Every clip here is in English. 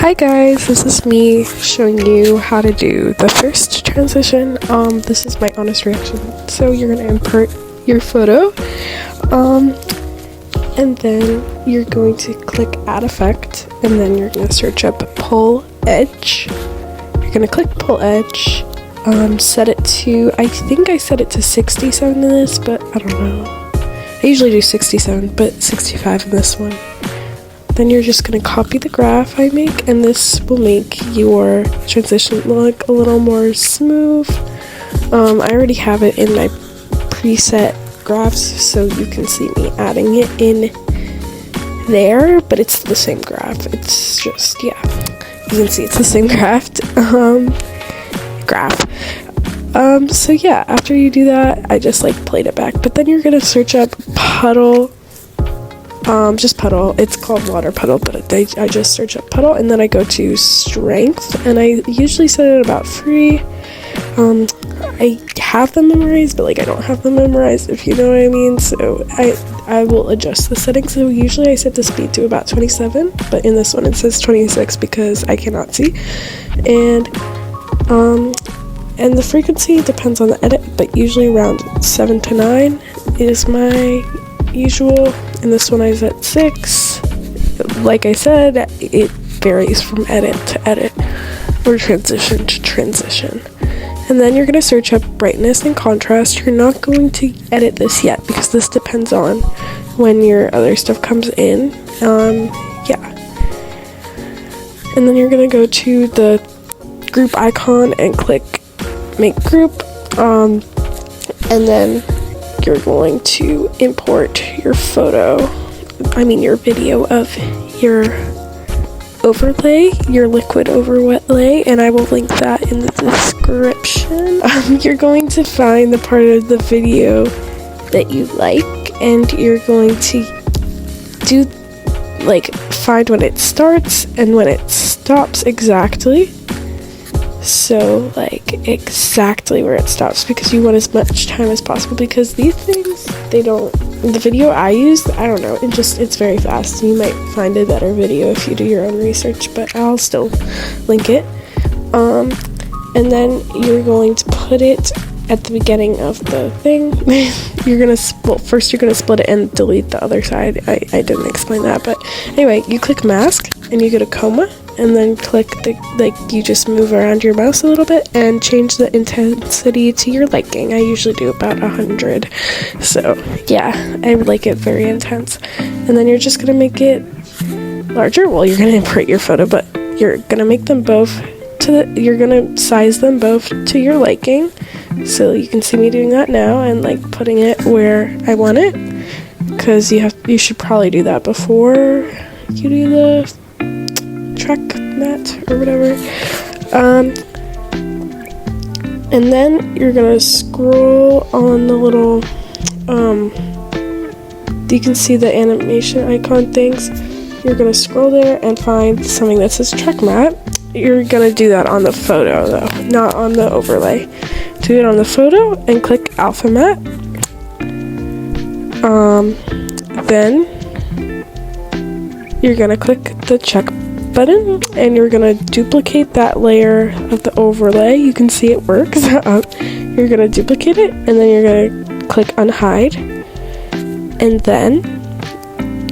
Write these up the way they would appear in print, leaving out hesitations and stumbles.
Hi guys, this is me showing you how to do the first transition. This is my honest reaction. So you're gonna import your photo, and then you're going to click add effect, and then you're gonna search up pull edge. You're gonna click pull edge, set it to, I think I set it to 67 in this, but I don't know. I usually do 67, but 65 in this one. Then you're just going to copy the graph I make, and this will make your transition look a little more smooth. I already have it in my preset graphs, so you can see me adding it in there, but it's the same graph. It's just, yeah, you can see it's the same graph. So yeah, after you do that, I just like played it back, but then you're going to search up puddle. Just puddle. It's called water puddle, but I just search up puddle, and then I go to strength, and I usually set it about 3. I have them memorized, but like I don't have them memorized, if you know what I mean. So I will adjust the settings. So usually I set the speed to about 27, but in this one it says 26 because I cannot see. And the frequency depends on the edit, but usually around 7 to 9 is my usual. And this one is at 6. Like I said, it varies from edit to edit or transition to transition. And then you're going to search up brightness and contrast. You're not going to edit this yet because this depends on when your other stuff comes in. Yeah. And then you're going to go to the group icon and click make group. And then you're going to import your your video of your overlay, your liquid overlay, and I will link that in the description. You're going to find the part of the video that you like, and you're going to find when it starts and when it stops exactly. So exactly where it stops, because you want as much time as possible, because these things, the video I used, I don't know, it's very fast. You might find a better video if you do your own research, but I'll still link it. And then you're going to put it at the beginning of the thing. First you're gonna split it and delete the other side. I didn't explain that, but anyway, you click mask and you go to coma, and then click you just move around your mouse a little bit and change the intensity to your liking. I usually do about 100. So yeah, I would like it very intense. And then you're just gonna make it larger. Well, you're gonna import your photo, but you're gonna make them both you're gonna size them both to your liking. So you can see me doing that now and putting it where I want it, because you should probably do that before you do the track mat or whatever. And then you're gonna scroll on the little you can see the animation icon things. You're gonna scroll there and find something that says track mat. You're gonna do that on the photo though, not on the overlay. Do it on the photo and click alpha mat. Then you're gonna click the check button, and you're gonna duplicate that layer of the overlay. You can see it works. You're gonna duplicate it, and then you're gonna click unhide, and then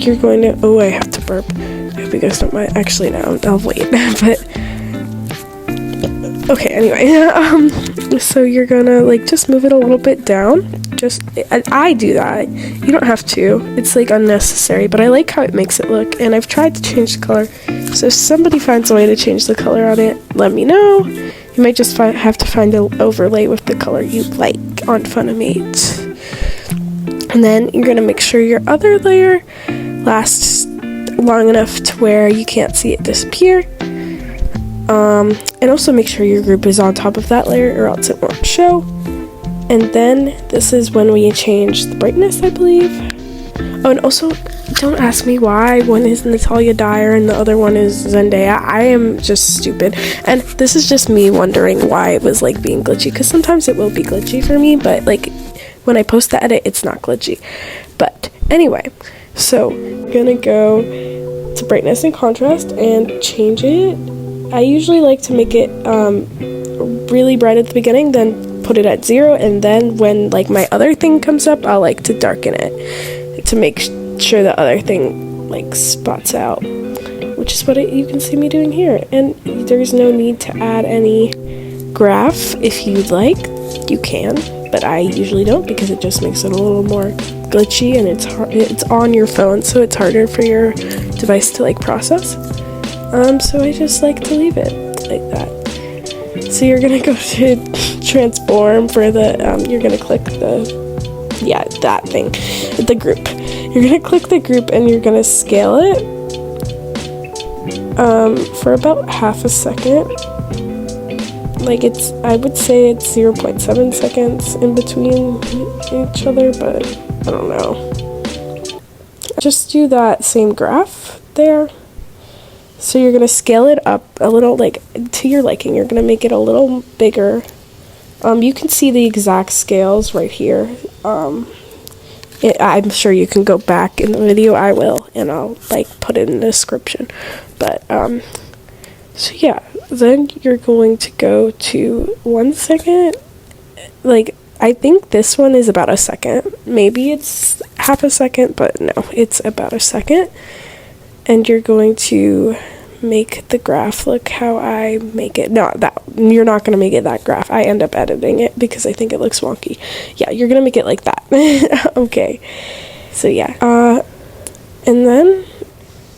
you're going to, oh, I have to burp. I hope you guys don't mind. Actually, no, I'll wait. But okay, anyway, so you're gonna just move it a little bit down. I do that. You don't have to. It's unnecessary, but I like how it makes it look, and I've tried to change the color. So if somebody finds a way to change the color on it, let me know. You might just have to find an overlay with the color you like on Funimate. And then you're gonna make sure your other layer lasts long enough to where you can't see it disappear. And also make sure your group is on top of that layer, or else it won't show. And then this is when we change the brightness, I believe. Oh, and also, don't ask me why one is Natalia Dyer and the other one is Zendaya. I am just stupid. And this is just me wondering why it was being glitchy, because sometimes it will be glitchy for me, but when I post the edit, it's not glitchy. But anyway, so we're gonna go to brightness and contrast and change it. I usually like to make it really bright at the beginning, then put it at 0, and then when like my other thing comes up, I'll like to darken it to make sure the other thing like spots out, which is what you can see me doing here. And there's no need to add any graph. If you'd like, you can, but I usually don't because it just makes it a little more glitchy, and it's on your phone, so it's harder for your device to like process. So I just like to leave it like that. So you're gonna go to transform for the you're gonna click that thing, the group. You're gonna click the group and you're gonna scale it for about half a second. Like I would say it's 0.7 seconds in between each other, but I don't know. Just do that same graph there. So you're going to scale it up a little, like to your liking. You're going to make it a little bigger. You can see the exact scales right here. I'm sure you can go back in the video. I will, and I'll like put it in the description. But so yeah, then you're going to go to 1 second. Like I think this one is about a second. Maybe it's half a second, but no, it's about a second. And you're going to make the graph look how I make it. No, you're not going to make it that graph. I end up editing it because I think it looks wonky. Yeah, you're going to make it like that. Okay. So yeah. And then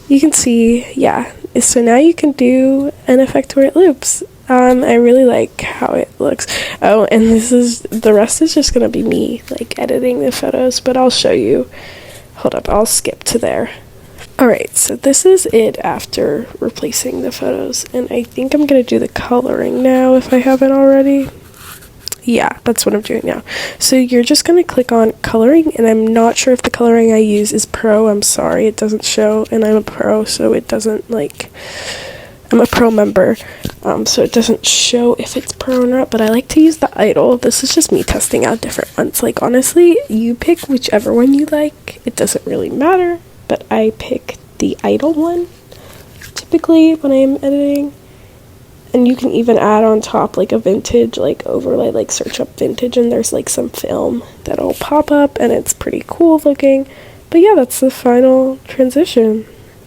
you can see, yeah. So now you can do an effect where it loops. I really like how it looks. Oh, and the rest is just going to be me like editing the photos, but I'll show you. Hold up, I'll skip to there. Alright, so this is it after replacing the photos, and I think I'm going to do the coloring now if I haven't already. Yeah, that's what I'm doing now. So you're just going to click on coloring, and I'm not sure if the coloring I use is pro. I'm sorry, it doesn't show, and I'm a pro, so it doesn't like... I'm a pro member, so it doesn't show if it's pro or not, but I like to use the idle. This is just me testing out different ones. Like, honestly, you pick whichever one you like. It doesn't really matter. But I pick the idle one typically when I'm editing, and you can even add on top like a vintage like overlay, like search up vintage and there's like some film that'll pop up and it's pretty cool looking. But yeah, that's the final transition.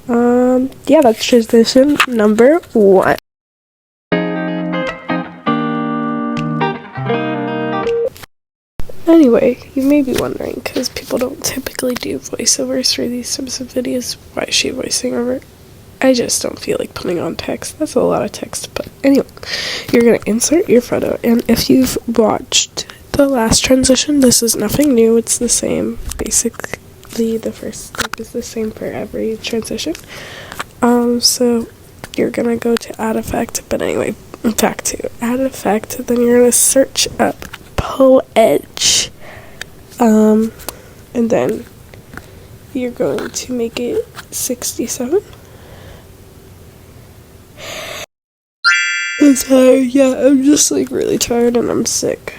Yeah, that's transition number 1. Anyway, you may be wondering, because people don't typically do voiceovers for these types of videos, why is she voicing over? I just don't feel like putting on text. That's a lot of text, but anyway, you're going to insert your photo, and if you've watched the last transition, this is nothing new. It's the same. Basically, the first step is the same for every transition. So you're going to go to add effect, but anyway, back to add effect, then you're going to search up Pull Edge, and then you're going to make it 67. I'm sorry, yeah, I'm just like really tired and I'm sick.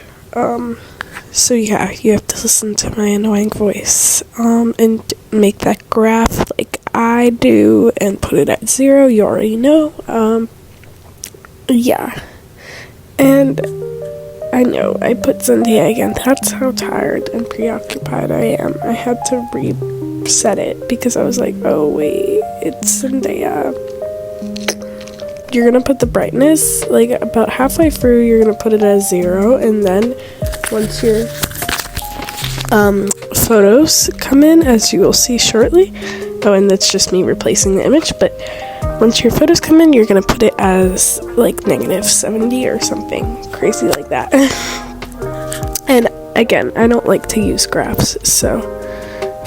So yeah, you have to listen to my annoying voice, and make that graph like I do and put it at 0. You already know. Yeah, and I know, I put Zendaya again. That's how tired and preoccupied I am. I had to reset it because I was like, oh wait, it's Zendaya. You're gonna put the brightness, like about halfway through, you're gonna put it at 0, and then once your photos come in, as you will see shortly, oh, and that's just me replacing the image, but once your photos come in, you're gonna put it as like -70 or something crazy like that. And again, I don't like to use graphs, so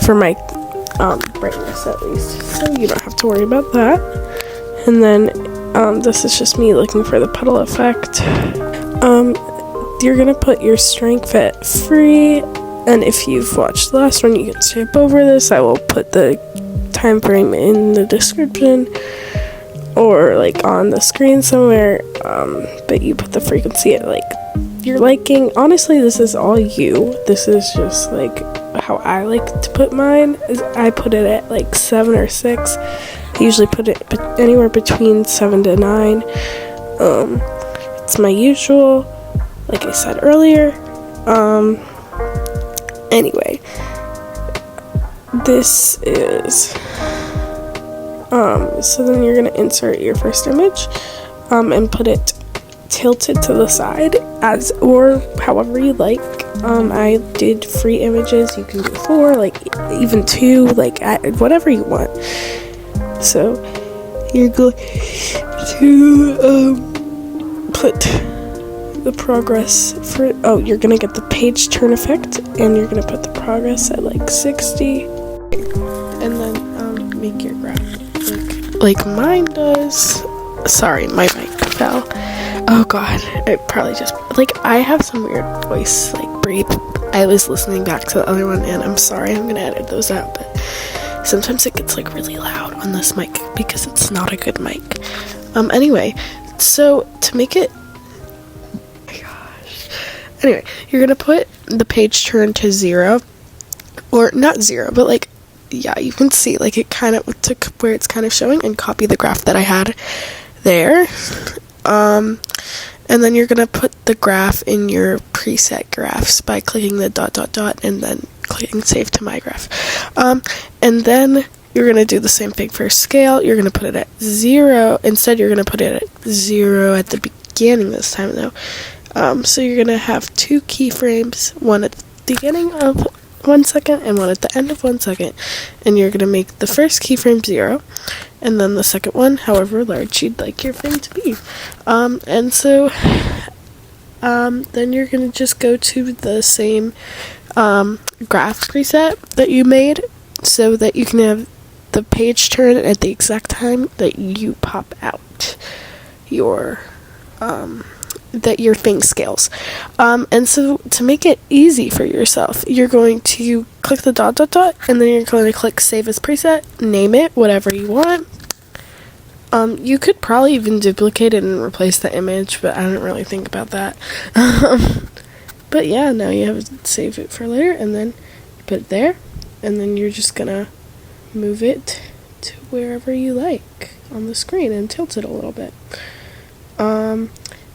for my brightness at least, so you don't have to worry about that. And then this is just me looking for the puddle effect. You're gonna put your strength at free, and if you've watched the last one, you can skip over this. I will put the time frame in the description or like on the screen somewhere, but you put the frequency at like your liking. Honestly, this is all you. This is just like how I like to put mine. I put it at like 7 or 6. I usually put it anywhere between 7 to 9. It's my usual, like I said earlier. Anyway, this is, so then you're gonna insert your first image, and put it tilted to the side, as or however you like. I did 3 images. You can do 4, like even 2, like whatever you want. So you're going to put the progress for, you're gonna get the page turn effect, and you're gonna put the progress at like 60, and then make your graph like mine does. Sorry, my mic fell. Oh god, it probably just, like, I have some weird voice, like, breathe. I was listening back to the other one, and I'm sorry, I'm gonna edit those out, but sometimes it gets, like, really loud on this mic, because it's not a good mic. Anyway, so, to make it, oh my gosh, anyway, you're gonna put the page turn to 0, or not 0, but, like, yeah, you can see, like, it kind of took where it's kind of showing, and copy the graph that I had there. And then you're gonna put the graph in your preset graphs by clicking the ... and then clicking save to my graph. And then you're gonna do the same thing for scale. You're gonna put it at 0. Instead, you're gonna put it at 0 at the beginning this time, though. So you're gonna have 2 keyframes, one at the beginning of 1 second and one at the end of 1 second, and you're gonna make the first keyframe 0, and then the second one however large you'd like your frame to be. And so then you're gonna just go to the same graph preset that you made, so that you can have the page turn at the exact time that you pop out your that your thing scales. And so to make it easy for yourself, you're going to click the ... and then you're going to click save as preset, name it whatever you want. You could probably even duplicate it and replace the image, but I didn't really think about that. But yeah, now you have to save it for later, and then put it there, and then you're just gonna move it to wherever you like on the screen and tilt it a little bit.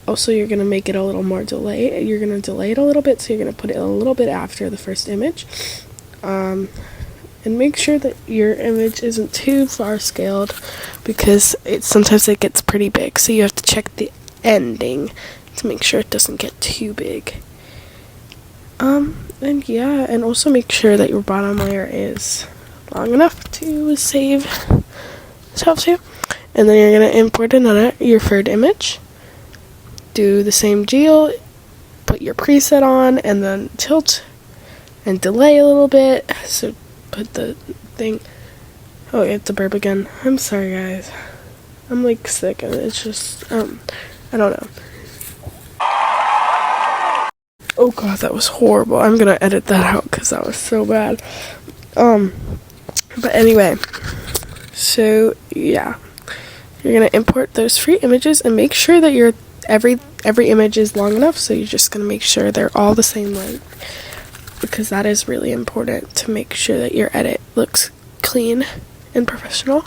Also, you're going to make it a little more delay. You're going to delay it a little bit, so you're going to put it a little bit after the first image. And make sure that your image isn't too far scaled, because sometimes it gets pretty big. So you have to check the ending to make sure it doesn't get too big. And yeah, and also make sure that your bottom layer is long enough to save itself to. And then you're going to import your third image. Do the same deal, put your preset on, and then tilt and delay a little bit. So put the thing, oh, it's a burp again. I'm sorry guys, I'm like sick, and it's just, I don't know. Oh god, that was horrible. I'm gonna edit that out because that was so bad. But anyway, so yeah, you're gonna import those 3 images and make sure that your every image is long enough. So you're just gonna make sure they're all the same length, because that is really important to make sure that your edit looks clean and professional.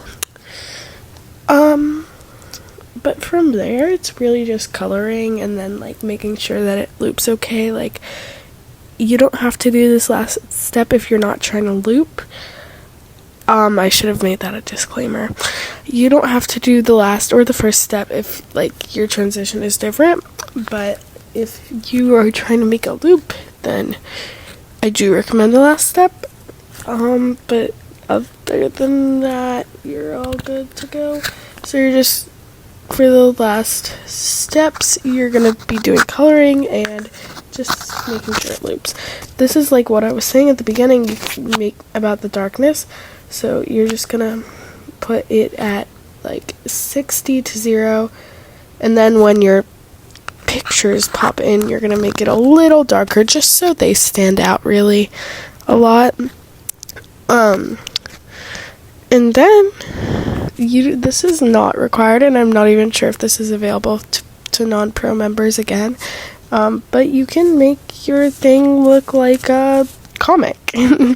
But from there, it's really just coloring and then like making sure that it loops okay. Like, you don't have to do this last step if you're not trying to loop. I should have made that a disclaimer. You don't have to do the last or the first step if like your transition is different, but if you are trying to make a loop, then I do recommend the last step. But other than that, you're all good to go. So you're just, for the last steps, you're gonna be doing coloring and just making sure it loops. This is like what I was saying at the beginning, you can make about the darkness. So you're just gonna put it at like 60 to 0, and then when your pictures pop in, you're gonna make it a little darker just so they stand out really a lot. And then this is not required, and I'm not even sure if this is available to non-pro members again, but you can make your thing look like a comic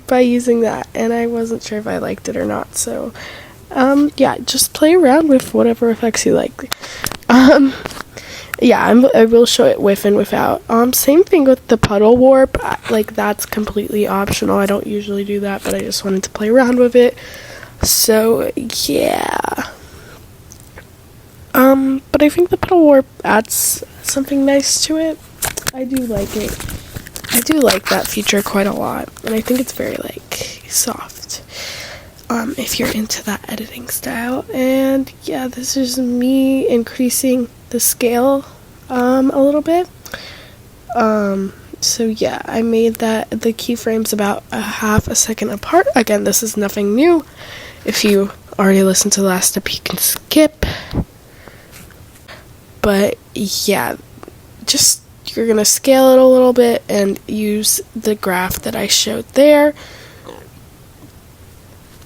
by using that, and I wasn't sure if I liked it or not, so Yeah, just play around with whatever effects you like. Yeah, I will show it with and without. Same thing with the puddle warp. Like, that's completely optional. I don't usually do that, but I just wanted to play around with it. So, yeah. But I think the puddle warp adds something nice to it. I do like it. I do like that feature quite a lot, and I think it's very, like, soft. If you're into that editing style. And yeah, this is me increasing the scale a little bit. So yeah, I made the keyframes about a half a second apart. Again, this is nothing new. If you already listened to the last step, you can skip. But yeah, just you're gonna scale it a little bit and use the graph that I showed there.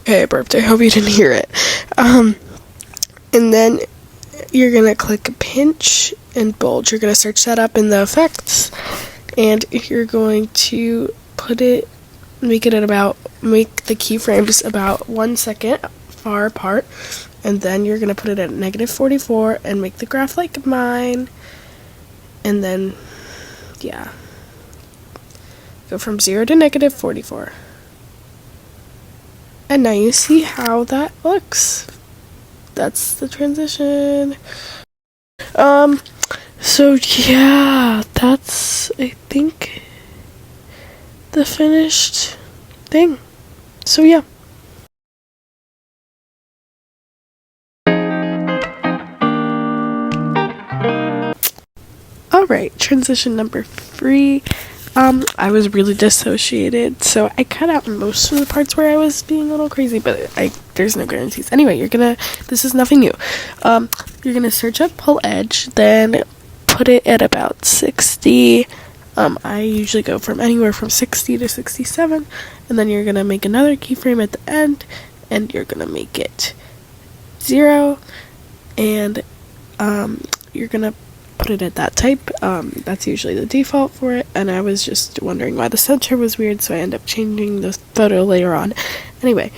Hey, I burped. I hope you didn't hear it. And then you're going to click pinch and bulge. You're going to search that up in the effects. And you're going to make the keyframes about 1 second far apart. And then you're going to put it at -44 and make the graph like mine. And then, yeah. Go from 0 to -44. And now you see how that looks. That's the transition. So yeah, that's, I think, the finished thing. So yeah. Alright, transition number 3. I was really dissociated, so I cut out most of the parts where I was being a little crazy, but there's no guarantees. Anyway, this is nothing new. You're gonna search up pull edge, then put it at about 60. I usually go from anywhere from 60 to 67, and then you're gonna make another keyframe at the end, and you're gonna make it 0, and you're gonna put it at that type. That's usually the default for it, and I was just wondering why the center was weird, so I end up changing the photo later on. Anyway,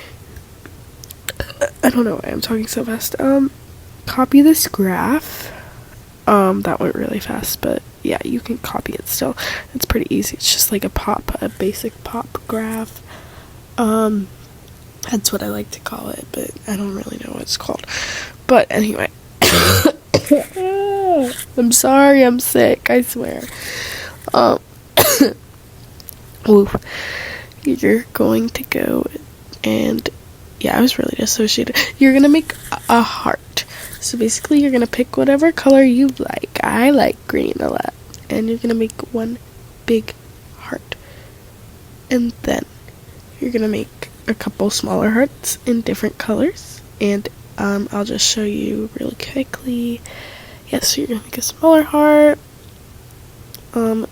I don't know why I'm talking so fast. Copy this graph. That went really fast, but yeah, you can copy it still. It's pretty easy. It's just like a basic pop graph. That's what I like to call it, but I don't really know what it's called. But anyway. I'm sorry, I'm sick, I swear. You're going to go and, yeah, I was really dissociated. You're gonna make a heart. So basically, you're gonna pick whatever color you like. I like green a lot. And you're gonna make one big heart. And then you're gonna make a couple smaller hearts in different colors. And I'll just show you really quickly. Yes, so you're gonna make a smaller heart.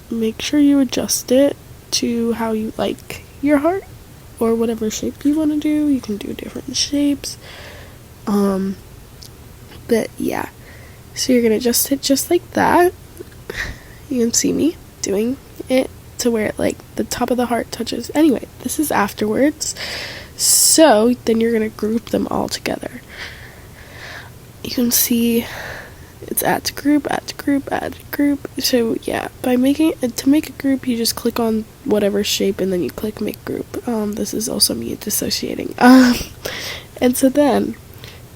Make sure you adjust it to how you like your heart, or whatever shape you want to do. You can do different shapes. But yeah, so you're gonna adjust it just like that. You can see me doing it to where like the top of the heart touches. Anyway, this is afterwards. So then you're gonna group them all together. You can see it's add to group, add to group, add to group. So yeah, to make a group, you just click on whatever shape and then you click make group. This is also me dissociating. And so then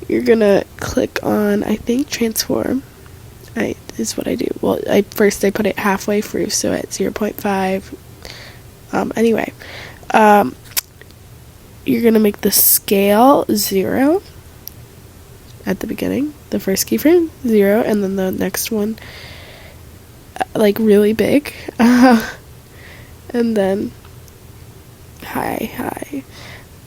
you're gonna click on, I think, transform. Is what I do. Well, first I put it halfway through, so at 0.5. Anyway, you're gonna make the scale 0 at the beginning, the first keyframe 0, and then the next one like really big, and then hi.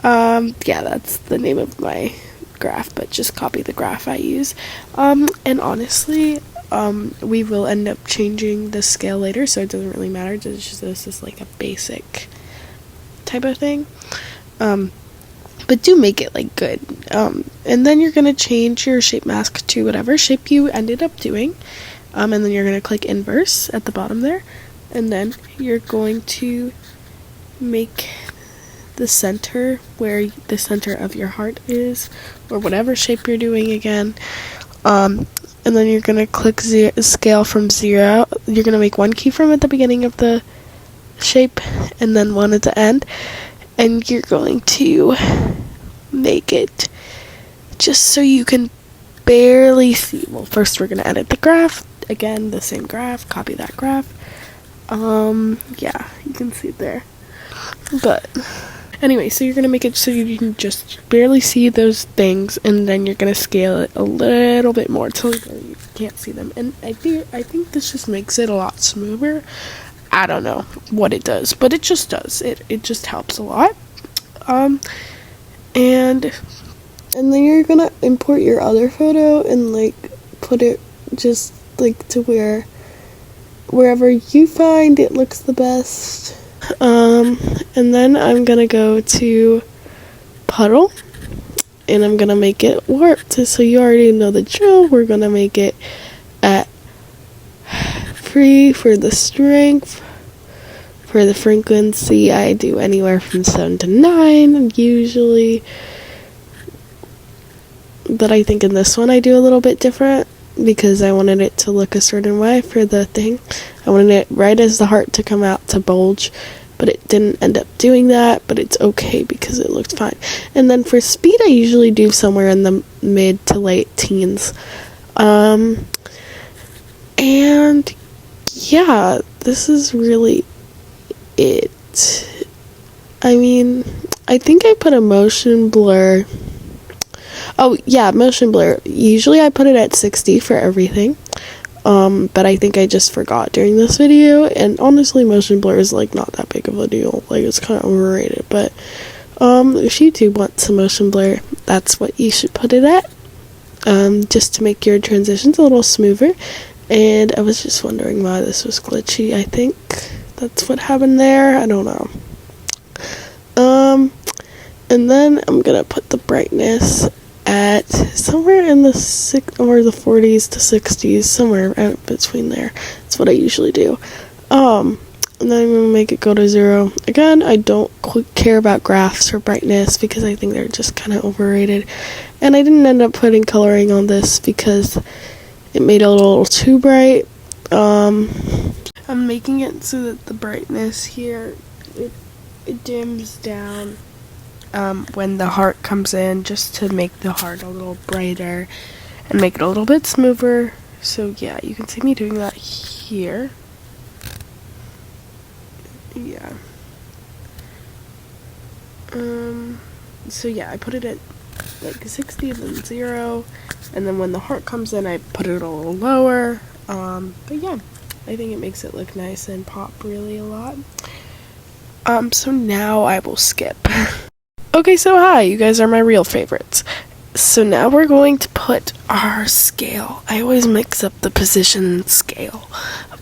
Yeah, that's the name of my graph, but just copy the graph I use. And honestly, we will end up changing the scale later, so it doesn't really matter. This is like a basic type of thing. But do make it like good. And then you're gonna change your shape mask to whatever shape you ended up doing. And then you're gonna click inverse at the bottom there, and then you're going to make the center, where the center of your heart is, or whatever shape you're doing again. And then you're going to click scale from 0. You're going to make one keyframe at the beginning of the shape and then one at the end. And you're going to make it just so you can barely see. Well, first we're going to edit the graph. Again, the same graph. Copy that graph. Yeah, you can see it there. But anyway, so you're going to make it so you can just barely see those things, and then you're going to scale it a little bit more till you can't see them. And I think this just makes it a lot smoother. I don't know what it does, but it just does. It just helps a lot. And then you're going to import your other photo and like put it just like to wherever you find it looks the best. And then I'm gonna go to puddle and I'm gonna make it warped. So you already know the drill. We're gonna make it at 3 for the strength. For the frequency, I do anywhere from 7 to 9 usually, but I think in this one I do a little bit different because I wanted it to look a certain way for the thing. I wanted it right as the heart to come out to bulge, but it didn't end up doing that, but it's okay because it looked fine. And then for speed, I usually do somewhere in the mid to late teens. And yeah, this is really it. I mean, I think I put a motion blur. Oh yeah, motion blur. Usually I put it at 60 for everything. But I think I just forgot during this video, and honestly motion blur is like not that big of a deal. Like, it's kind of overrated, but if you do want some motion blur, that's what you should put it at, just to make your transitions a little smoother. And I was just wondering why this was glitchy. I think that's what happened there. I don't know. And then I'm gonna put the brightness at somewhere in the 40s to 60s, somewhere right between there. That's what I usually do. And then I'm gonna make it go to 0. Again, I don't care about graphs or brightness because I think they're just kind of overrated. And I didn't end up putting coloring on this because it made it a little too bright. I'm making it so that the brightness here, it dims down when the heart comes in, just to make the heart a little brighter and make it a little bit smoother. So yeah, you can see me doing that here. Yeah. So yeah, I put it at like 60 and then 0, and then when the heart comes in, I put it a little lower. But yeah, I think it makes it look nice and pop really a lot. So now I will skip. Okay, so hi, you guys are my real favorites. So now we're going to put our scale. I always mix up the position and scale,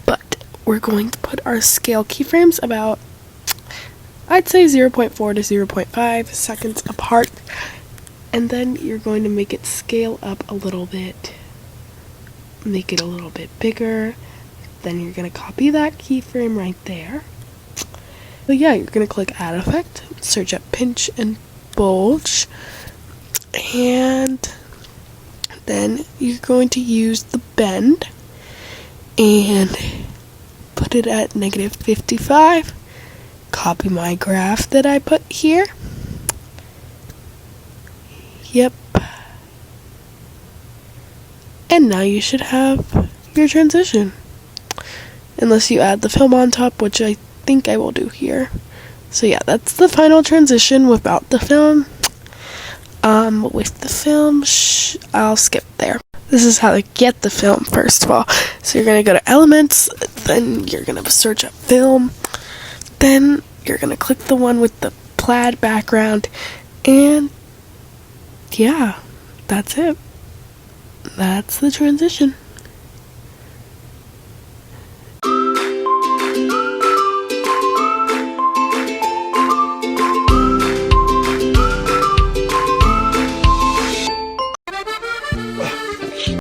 but we're going to put our scale keyframes about, I'd say 0.4 to 0.5 seconds apart, and then you're going to make it scale up a little bit, make it a little bit bigger. Then you're going to copy that keyframe right there. So yeah, you're going to click Add Effect, search up Pinch and Bulge, and then you're going to use the bend and put it at -55. Copy my graph that I put here. Yep. And now you should have your transition. Unless you add the film on top, which I think I will do here. So yeah, that's the final transition without the film. With the film, I'll skip there. This is how to get the film, first of all. So you're gonna go to Elements, then you're gonna search up Film, then you're gonna click the one with the plaid background, and yeah, that's it. That's the transition.